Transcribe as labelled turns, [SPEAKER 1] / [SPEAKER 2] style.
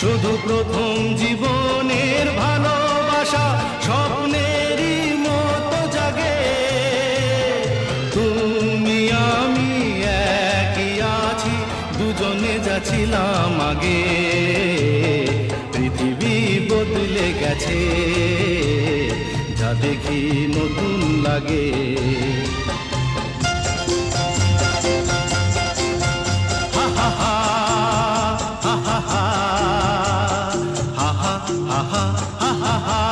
[SPEAKER 1] শুধু প্রথম জীবনের ভালোবাসা স্বপ্নেরই মতো জাগে। তুমি আমি একই আছি, দুজনে যাচ্ছিলাম আগে। পৃথিবী বদলে গেছে, যা দেখি নতুন লাগে। হা হা হা হা হা হা হা হা হা হা হা।